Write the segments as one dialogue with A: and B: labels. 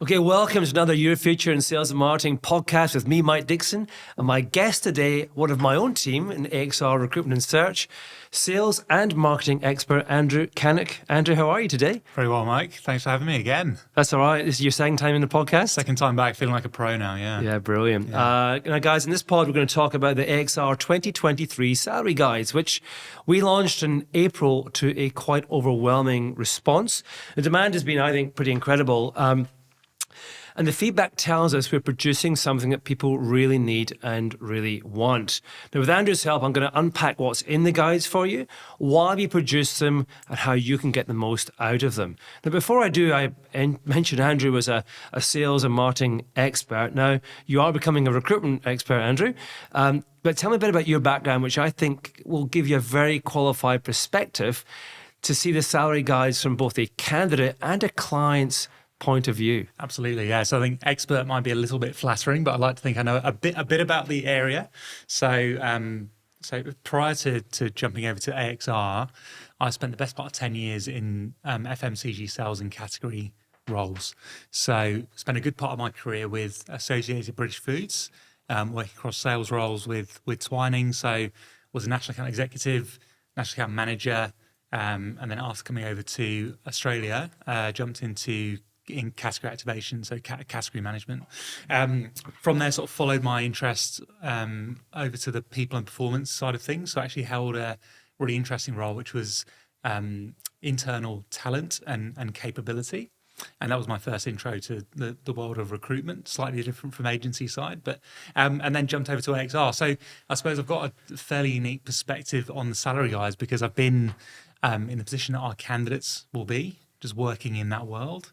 A: Okay, welcome to another Your Future in Sales and Marketing podcast with me, Mike Dickson, and my guest today, one of my own team in AXR Recruitment and Search, sales and marketing expert, Andrew Cannock. Andrew, how are you today?
B: Very well, Mike. Thanks for having me again.
A: That's all right. This is your second time in the podcast?
B: Second time back, feeling like a pro now, yeah.
A: Yeah, brilliant. Now, guys, in this pod, we're going to talk about the AXR 2023 salary guides, which we launched in April to a quite overwhelming response. The demand has been, I think, pretty incredible. And the feedback tells us we're producing something that people really need and really want. Now, with Andrew's help, I'm going to unpack what's in the guides for you, why we produce them, and how you can get the most out of them. Now, before I do, I mentioned Andrew was a sales and marketing expert. Now, you are becoming a recruitment expert, Andrew. But tell me a bit about your background, which I think will give you a very qualified perspective to see the salary guides from both a candidate and a client's point of view.
B: Absolutely, yeah. So I think expert might be a little bit flattering, but I like to think I know a bit about the area. So prior to jumping over to AXR, I spent the best part of 10 years in FMCG sales and category roles. So spent a good part of my career with Associated British Foods, working across sales roles with Twining. So was a national account executive, national account manager, and then after coming over to Australia, jumped in category activation, so category management. From there, sort of followed my interest over to the people and performance side of things. So I actually held a really interesting role, which was internal talent and capability. And that was my first intro to the world of recruitment, slightly different from agency side, but and then jumped over to AXR. So I suppose I've got a fairly unique perspective on the salary guys because I've been in the position that our candidates will be, just working in that world.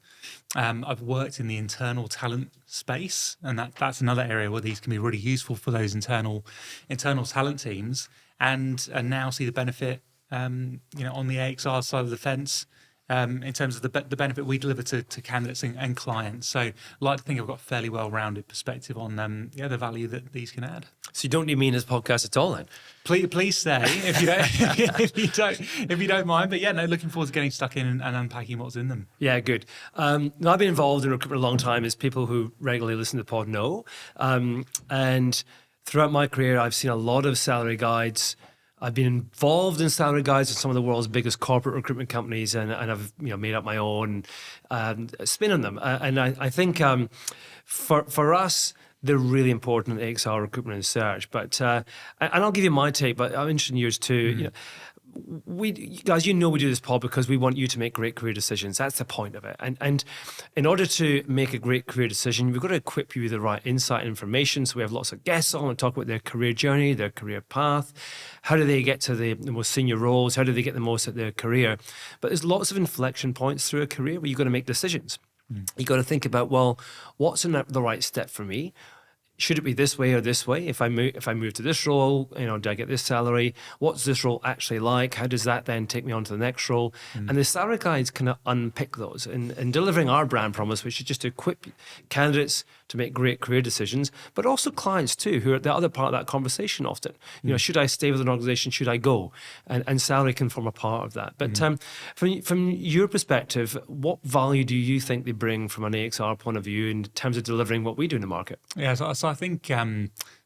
B: I've worked in the internal talent space, and that's another area where these can be really useful for those internal talent teams, and now see the benefit, on the AXR side of the fence, in terms of the benefit we deliver to candidates and clients. So I like to think I've got a fairly well-rounded perspective on the value that these can add.
A: So you don't need me in this podcast at all then?
B: Please stay if you don't mind. But yeah, no, looking forward to getting stuck in and unpacking what's in them.
A: Yeah, good. Now, I've been involved in recruitment a long time, as people who regularly listen to the pod know. And throughout my career, I've seen a lot of salary guides. I've been involved in salary guides with some of the world's biggest corporate recruitment companies, and I've made up my own spin on them. And I think for us, they're really important in AXR Recruitment and Search. But and I'll give you my take, but I'm interested in yours too.
B: Mm.
A: We guys, we do this pod because we want you to make great career decisions. That's the point of it. And in order to make a great career decision, we've got to equip you with the right insight and information. So we have lots of guests on and talk about their career journey, their career path. How do they get to the most senior roles? How do they get the most at their career? But there's lots of inflection points through a career where you've got to make decisions. You've got to think about, well, what's the right step for me? Should it be this way or this way? If I move to this role, do I get this salary? What's this role actually like? How does that then take me on to the next role? And the salary guides kind of unpick those in delivering our brand promise, which is just to equip candidates to make great career decisions, but also clients too, who are the other part of that conversation often. Should I stay with an organization? Should I go? And salary can form a part of that. But from your perspective, what value do you think they bring from an AXR point of view in terms of delivering what we do in the market?
B: Yeah, so I think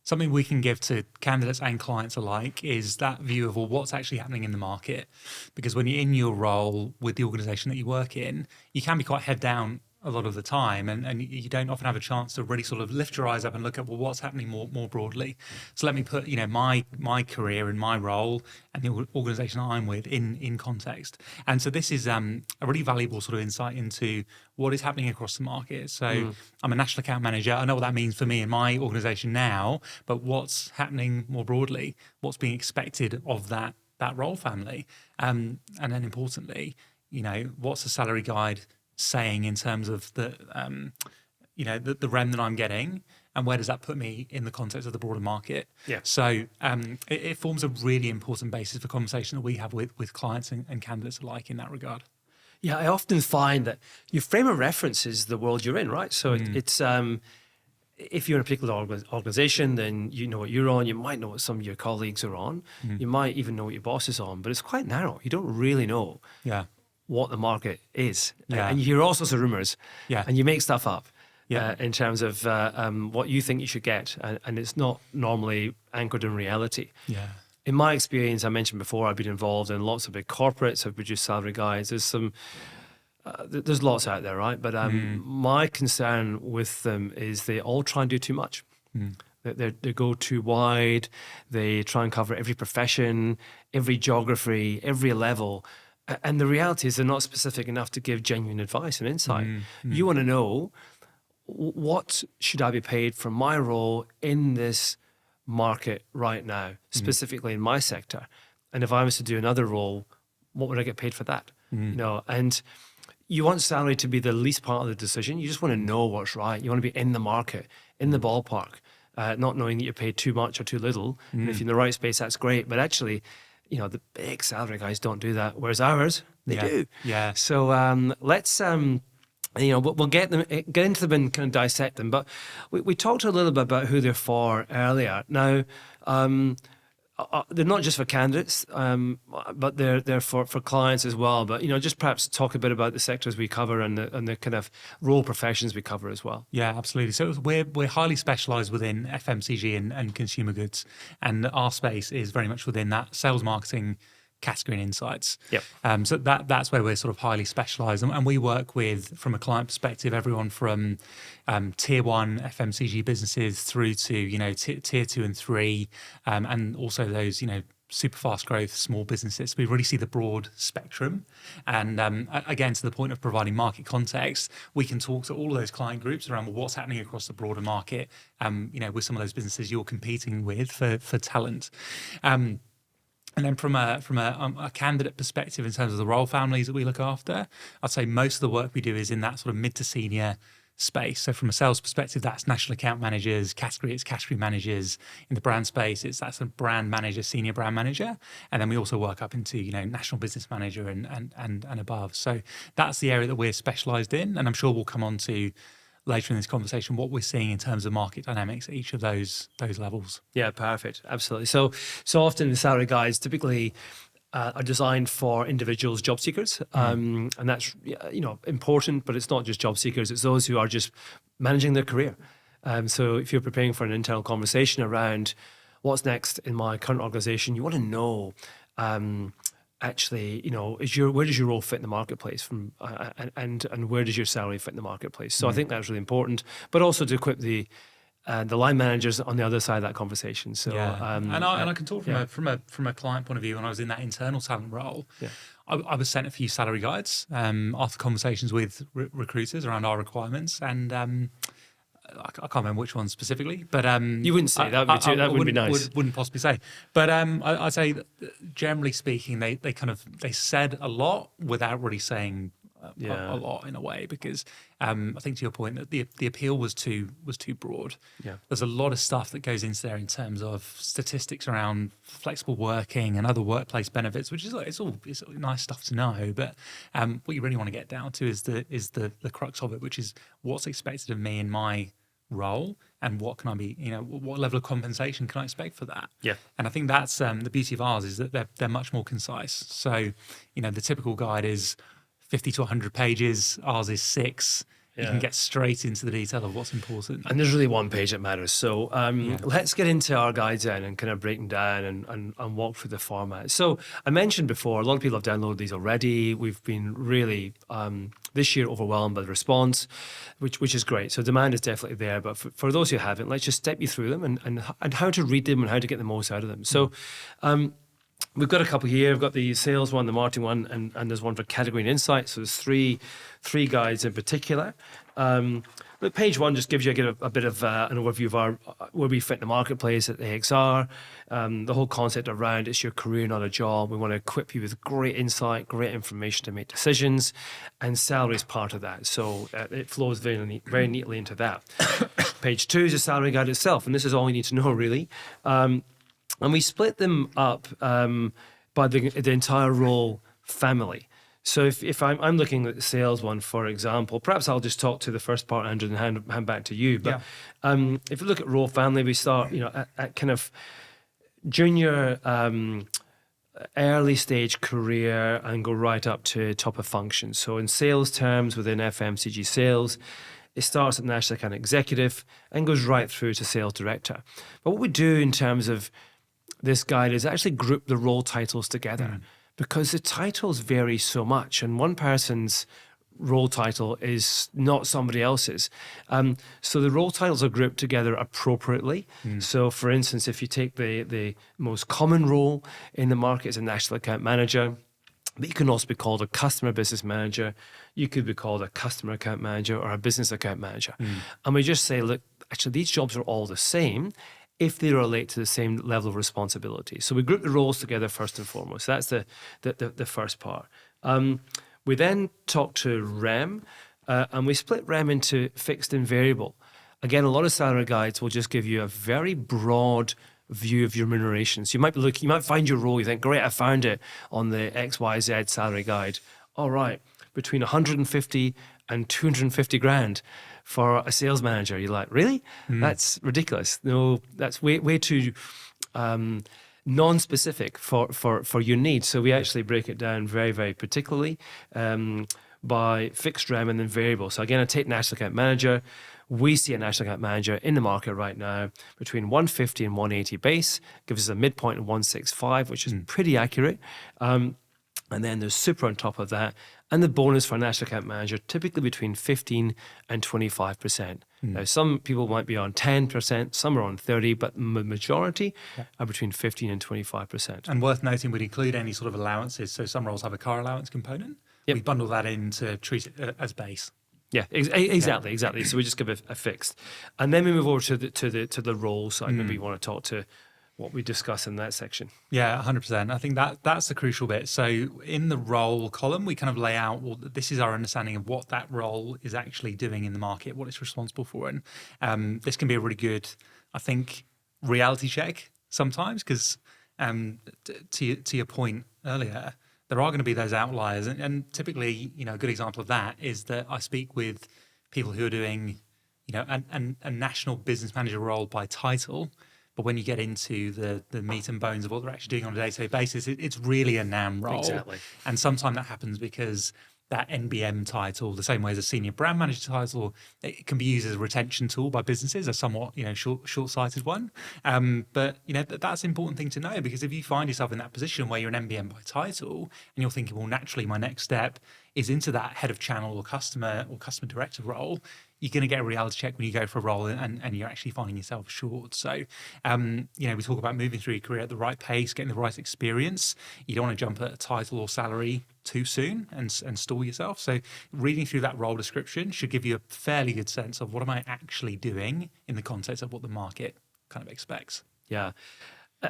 B: something we can give to candidates and clients alike is that view of, well, what's actually happening in the market? Because when you're in your role with the organisation that you work in, you can be quite head down a lot of the time, and you don't often have a chance to really sort of lift your eyes up and look at, well, what's happening more broadly. So let me put my career and my role and the organisation I'm with in context. And so this is a really valuable sort of insight into what is happening across the market. So I'm a national account manager. I know what that means for me in my organisation now, but what's happening more broadly? What's being expected of that role family? And then importantly, what's the salary guide saying in terms of the REM that I'm getting, and where does that put me in the context of the broader market?
A: Yeah.
B: So it forms a really important basis for conversation that we have with clients and candidates alike in that regard.
A: Yeah, I often find that your frame of reference is the world you're in, right? So it's if you're in a particular organization, then you know what you're on. You might know what some of your colleagues are on. You might even know what your boss is on, but it's quite narrow. You don't really know.
B: Yeah.
A: what the market is.
B: Yeah.
A: And you hear all sorts of rumors,
B: Yeah.
A: and you make stuff up.
B: Yeah.
A: In terms of what you think you should get, and it's not normally anchored in reality.
B: Yeah.
A: In my experience, I mentioned before, I've been involved in lots of big corporates. I've produced salary guides. There's lots out there, right? But my concern with them is they all try and do too much. They go too wide. They try and cover every profession, every geography, every level. And the reality is they're not specific enough to give genuine advice and insight. You want to know, what should I be paid for my role in this market right now, specifically in my sector? And if I was to do another role, what would I get paid for that? And you want salary to be the least part of the decision. You just want to know what's right. You want to be in the market, in the ballpark, not knowing that you're paid too much or too little. And if you're in the right space, that's great. But actually, the big salary guys don't do that, whereas ours, they do.
B: Yeah.
A: So let's we'll get into them and kind of dissect them. But we talked a little bit about who they're for earlier. Now, they're not just for candidates, but they're for clients as well. But just perhaps talk a bit about the sectors we cover and the kind of role professions we cover as well.
B: Yeah, absolutely. So we're highly specialised within FMCG and consumer goods, and our space is very much within that sales, marketing, category and insights.
A: Yep.
B: So that's where we're sort of highly specialised, and we work with, from a client perspective, everyone from tier 1 FMCG businesses through to tier 2 and 3, and also those super fast growth small businesses. We really see the broad spectrum, and again, to the point of providing market context, we can talk to all of those client groups around what's happening across the broader market. With some of those businesses you're competing with for talent. And then from a candidate perspective, in terms of the role families that we look after, I'd say most of the work we do is in that sort of mid to senior space. So from a sales perspective, that's national account managers, it's category managers. In the brand space, that's a brand manager, senior brand manager. And then we also work up into, national business manager and above. So that's the area that we're specialised in. And I'm sure we'll come on to later in this conversation what we're seeing in terms of market dynamics at each of those levels.
A: Yeah, perfect. Absolutely. So often the salary guides typically are designed for individuals, job seekers, and that's important. But it's not just job seekers; it's those who are just managing their career. So if you're preparing for an internal conversation around what's next in my current organisation, you want to know. Actually, where does your role fit in the marketplace and where does your salary fit in the marketplace? So I think that's really important, but also to equip the line managers on the other side of that conversation. So
B: and I can talk from a client point of view. When I was in that internal talent role, I was sent a few salary guides after conversations with recruiters around our requirements, and I can't remember which one specifically, but
A: you wouldn't say that would be nice.
B: Wouldn't possibly say, but I'd say that generally speaking, they said a lot without really saying a lot in a way, because I think to your point that the appeal was too broad. Yeah, there's a lot of stuff that goes into there in terms of statistics around flexible working and other workplace benefits, which is it's all nice stuff to know. But what you really want to get down to is the crux of it, which is what's expected of me in my role, and what can I be, what level of compensation can I expect for that? Yeah. And I think that's the beauty of ours, is that they're much more concise. So, the typical guide is 50 to 100 pages. Ours is 6. You can get straight into the detail of what's important.
A: And there's really one page that matters. So let's get into our guides then and kind of break them down and walk through the format. So I mentioned before, a lot of people have downloaded these already. We've been really, this year, overwhelmed by the response, which is great. So demand is definitely there. But for those who haven't, let's just step you through them and how to read them and how to get the most out of them. So we've got a couple here. We've got the sales one, the marketing one, and there's one for category and insight. So there's three guides in particular. Look, page 1 just gives you a bit of an overview of where we fit in the marketplace at AXR. The whole concept around it's your career, not a job. We want to equip you with great insight, great information to make decisions, and salary is part of that. So it flows very neatly into that. Page 2 is the salary guide itself, and this is all you need to know, really. And we split them up by the entire role family. So if I'm looking at the sales one, for example, perhaps I'll just talk to the first part, Andrew, and hand back to you. But if you look at role family, we start at kind of junior early stage career and go right up to top of function. So in sales terms, within FMCG sales, it starts at national account executive and goes right through to sales director. But what we do in terms of this guide is actually group the role titles together because the titles vary so much, and one person's role title is not somebody else's. So the role titles are grouped together appropriately. So for instance, if you take the most common role in the market is a national account manager, but you can also be called a customer business manager. You could be called a customer account manager or a business account manager. And we just say, look, actually these jobs are all the same if they relate to the same level of responsibility. So we group the roles together first and foremost. That's the first part. We then talk to REM, and we split REM into fixed and variable. Again, a lot of salary guides will just give you a very broad view of your remuneration. So you might find your role, you think, great, I found it on the XYZ salary guide. All right, between 150 and 250 grand for a sales manager. You're like, really? That's ridiculous. No, that's way too non-specific for your needs. So we actually break it down very, very particularly by fixed REM and then variable. So again, I take national account manager. We see a national account manager in the market right now between 150 and 180 base, gives us a midpoint of 165, which is pretty accurate. And then there's super on top of that. And the bonus for a national account manager, typically between 15 and 25%. Now, some people might be on 10%, some are on 30%, but the majority are between 15 and 25%.
B: And worth noting, we'd include any sort of allowances. So some roles have a car allowance component. We bundle that in to treat it as base.
A: Yeah, exactly. So we just give a fixed. And then we move over to the role side. Maybe you want to talk to what we discuss in that section.
B: Yeah, 100%. I think that's the crucial bit. So in the role column, we kind of lay out, well, this is our understanding of what that role is actually doing in the market, what it's responsible for. And this can be a really good, I think, reality check sometimes, because to your point earlier, there are going to be those outliers. And typically, a good example of that is that I speak with people who are doing, a national business manager role by title. But when you get into the meat and bones of what they're actually doing on a day-to-day basis, it's really a NAM role.
A: Exactly.
B: And sometimes that happens because that NBM title, the same way as a senior brand manager title, it can be used as a retention tool by businesses, a somewhat short-sighted one. But that's an important thing to know, because if you find yourself in that position where you're an NBM by title and you're thinking, well, naturally my next step is into that head of channel or customer director role, you're going to get a reality check when you go for a role and you're actually finding yourself short. So, we talk about moving through your career at the right pace, getting the right experience. You don't want to jump at a title or salary too soon and stall yourself. So reading through that role description should give you a fairly good sense of what am I actually doing in the context of what the market kind of expects.
A: Yeah.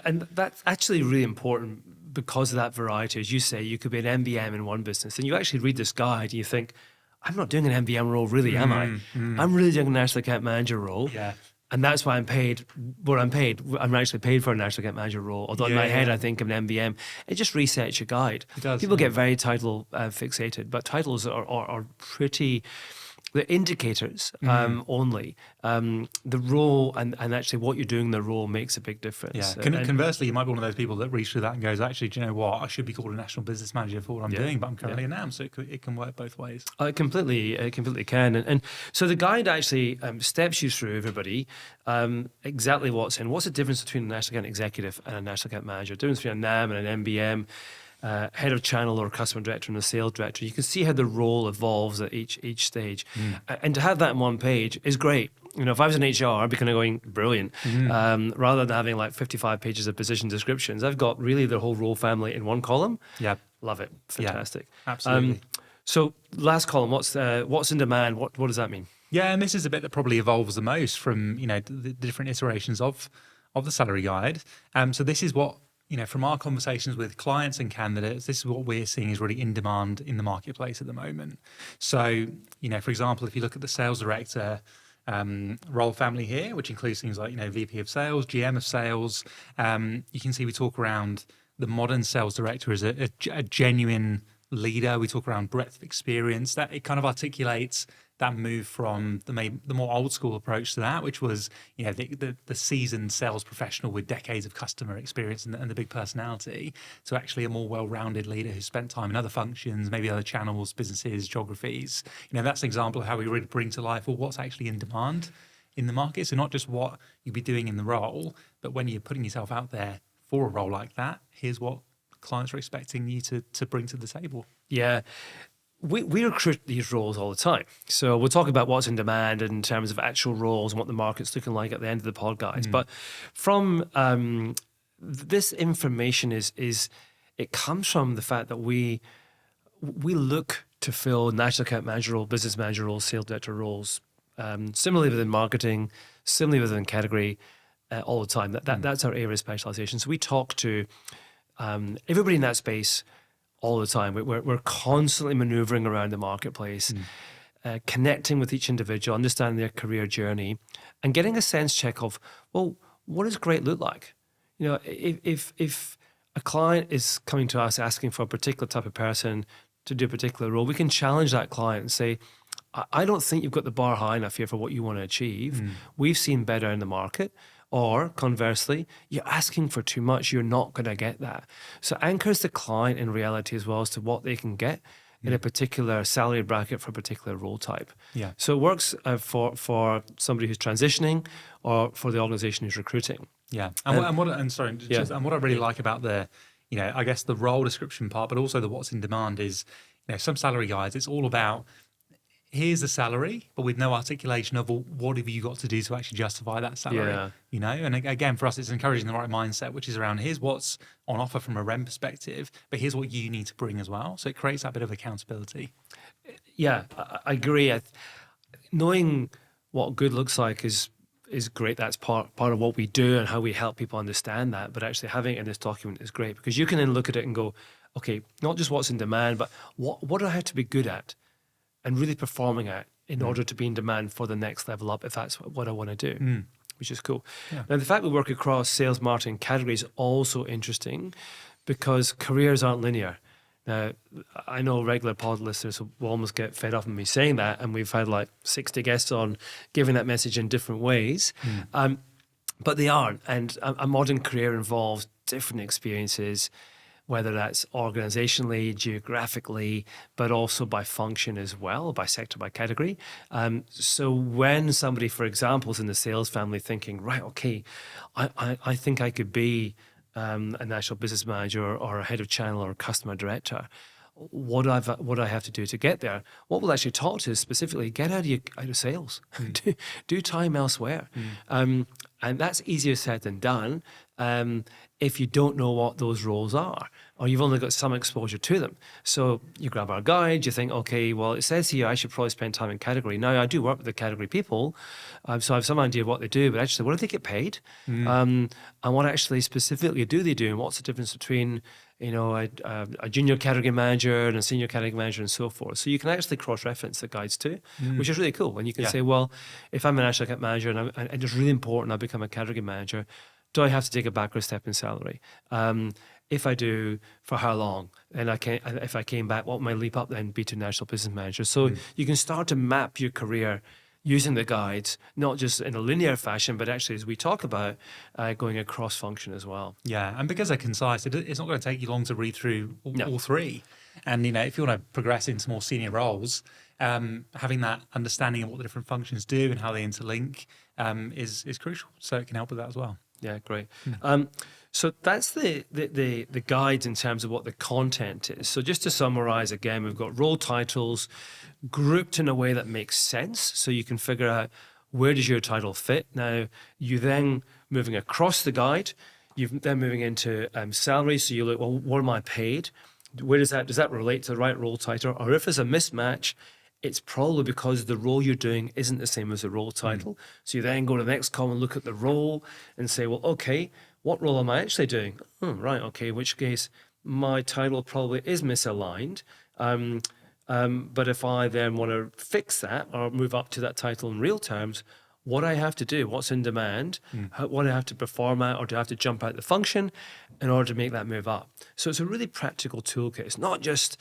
A: And that's actually really important because of that variety. As you say, you could be an MBM in one business and you actually read this guide and you think, I'm not doing an MBM role, really, am I? I'm really doing a national account manager role.
B: Yeah.
A: And that's why I'm paid what I'm paid. I'm actually paid for a national account manager role. Although in my head, I think of an MBM. It just resets your guide.
B: It does.
A: People get very title fixated, but titles are pretty... The indicators only. The role and actually what you're doing in the role makes a big difference.
B: Yeah. Conversely, you might be one of those people that reads through that and goes, actually, do you know what? I should be called a national business manager for what I'm doing, but I'm currently a NAM, so it can work both ways.
A: It completely can. And so the guide actually steps you through, everybody, exactly what's in. What's the difference between a national account executive and a national account manager? The difference between a NAM and an MBM. Head of channel or customer director and a sales director. You can see how the role evolves at each stage. And to have that in one page is great. If I was in HR, I'd be kind of going, brilliant. Rather than having like 55 pages of position descriptions, I've got really the whole role family in one column.
B: Yeah.
A: Love it. Fantastic.
B: Yeah, absolutely.
A: So last column, what's in demand? What does that mean?
B: Yeah, and this is the bit that probably evolves the most from, the different iterations of the salary guide. So this is what, from our conversations with clients and candidates, this is what we're seeing is really in demand in the marketplace at the moment. So, for example, if you look at the sales director role family here, which includes things like, VP of sales, GM of sales, you can see we talk around the modern sales director as a genuine leader. We talk around breadth of experience. That it kind of articulates that move from the more old school approach to that, which was the seasoned sales professional with decades of customer experience and the big personality, to actually a more well-rounded leader who spent time in other functions, maybe other channels, businesses, geographies. That's an example of how we really bring to life what's actually in demand in the market. So not just what you'd be doing in the role, but when you're putting yourself out there for a role like that, here's what clients are expecting you to bring to the table.
A: Yeah. We recruit these roles all the time. So we'll talk about what's in demand in terms of actual roles and what the market's looking like at the end of the pod, guys. But from this information it comes from the fact that we look to fill national account manager role, business manager roles, sales director roles, similarly within marketing, similarly within category, all the time. That's our area of specialization. So we talk to everybody in that space all the time. We're constantly maneuvering around the marketplace, connecting with each individual, understanding their career journey, and getting a sense check of, well, what does great look like? If a client is coming to us asking for a particular type of person to do a particular role, we can challenge that client and say, I don't think you've got the bar high enough here for what you want to achieve. We've seen better in the market. Or conversely, you're asking for too much, you're not going to get that. So anchors the client in reality as well as to what they can get in a particular salary bracket for a particular role type.
B: Yeah.
A: So it works for somebody who's transitioning or for the organization who's recruiting.
B: Yeah. And what I really like about I guess the role description part, but also the what's in demand is, some salary guides, it's all about, here's the salary, but with no articulation of, well, what have you got to do to actually justify that salary?
A: Yeah.
B: And again, for us, it's encouraging the right mindset, which is around, here's what's on offer from a REM perspective, but here's what you need to bring as well. So it creates that bit of accountability.
A: Yeah, I agree. Knowing what good looks like is great. That's part of what we do and how we help people understand that. But actually having it in this document is great, because you can then look at it and go, okay, not just what's in demand, but what do I have to be good at and really performing at in order to be in demand for the next level up, if that's what I want to do, which is cool. Yeah. Now, the fact we work across sales, marketing categories is also interesting, because careers aren't linear. Now, I know regular pod listeners will almost get fed up of me saying that, and we've had like 60 guests on giving that message in different ways, but they aren't. And a modern career involves different experiences, whether that's organizationally, geographically, but also by function as well, by sector, by category. So when somebody, for example, is in the sales family thinking, right, okay, I think I could be a national business manager or a head of channel or a customer director, what I have to do to get there. What we'll actually talk to is specifically get out of sales, do time elsewhere. And that's easier said than done if you don't know what those roles are, or you've only got some exposure to them. So you grab our guide, you think, okay, well, it says here I should probably spend time in category. Now, I do work with the category people, so I have some idea of what they do, but actually, what do they get paid? And what actually specifically do they do? And what's the difference between a junior category manager and a senior category manager and so forth? So you can actually cross-reference the guides too, which is really cool. And you can say, well, if I'm a national account manager and it's really important I become a category manager, do I have to take a backward step in salary? If I do, for how long? And if I came back, what would my leap up then be to national business manager? So you can start to map your career using the guides, not just in a linear fashion, but actually, as we talk about, going across function as well.
B: Yeah, and because they're concise, it's not going to take you long to read through all three. And if you want to progress into more senior roles, having that understanding of what the different functions do and how they interlink is crucial. So it can help with that as well.
A: Yeah, great. So that's the guides in terms of what the content is. So just to summarize again, we've got role titles grouped in a way that makes sense. So you can figure out where does your title fit. Now, you then moving across the guide, you're then moving into salary. So you look, well, what am I paid? Where does that relate to the right role title? Or if there's a mismatch, it's probably because the role you're doing isn't the same as the role title. So you then go to the next column, look at the role and say, well, okay, what role am I actually doing? Right, okay, in which case my title probably is misaligned. But if I then want to fix that or move up to that title in real terms, what I have to do, what's in demand, what I have to perform at, or do I have to jump out the function in order to make that move up? So it's a really practical toolkit. It's not just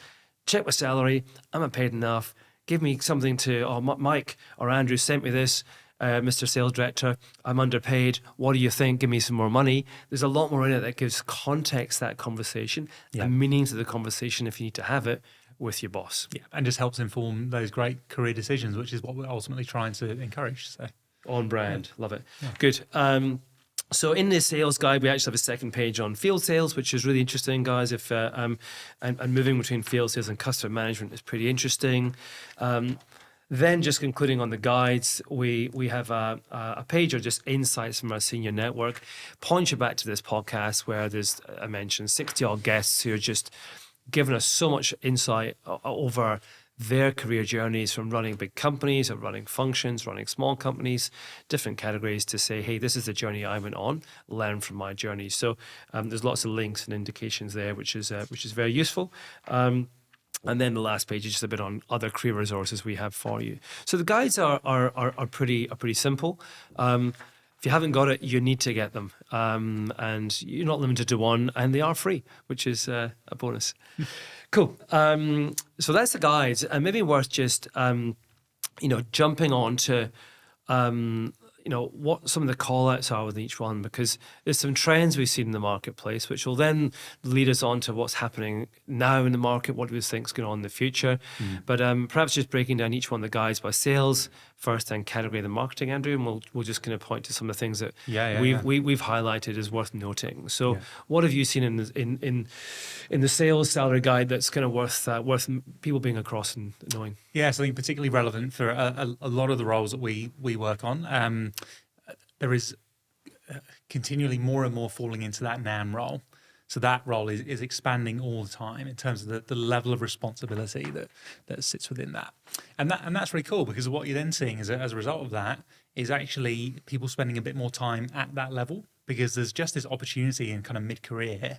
A: check my salary. I'm not paid enough. Give me something to, oh, Mike or Andrew sent me this, Mr. Sales Director, I'm underpaid. What do you think? Give me some more money. There's a lot more in it that gives context to that conversation and meaning to the conversation if you need to have it with your boss.
B: Yeah, and just helps inform those great career decisions, which is what we're ultimately trying to encourage. So
A: on brand, love it. Yeah. Good. So in this sales guide, we actually have a second page on field sales, which is really interesting, guys. If and moving between field sales and customer management is pretty interesting. Then just concluding on the guides, we have a page of just insights from our senior network. Point you back to this podcast where there's, I mentioned, 60-odd guests who are just giving us so much insight over their career journeys from running big companies or running functions, running small companies, different categories to say, hey, this is the journey I went on, learn from my journey. So there's lots of links and indications there, which is very useful. And then the last page is just a bit on other career resources we have for you. So the guides are pretty simple. If you haven't got it, you need to get them. And you're not limited to one, and they are free, which is a bonus. Cool. So that's the guides, and maybe worth just jumping on to what some of the call outs are with each one, because there's some trends we've seen in the marketplace, which will then lead us on to what's happening now in the market, what do we think is going on in the future. But perhaps just breaking down each one of the guides by sales first and category of the marketing, Andrew, and we'll just kind of point to some of the things that we've highlighted as worth noting. So what have you seen in the sales salary guide that's kind of worth people being across and knowing?
B: Yes, I think particularly relevant for a lot of the roles that we work on. There is continually more and more falling into that NAM role. So that role is expanding all the time in terms of the level of responsibility that sits within that. And that's really cool, because what you're then seeing as a result of that is actually people spending a bit more time at that level, because there's just this opportunity in kind of mid-career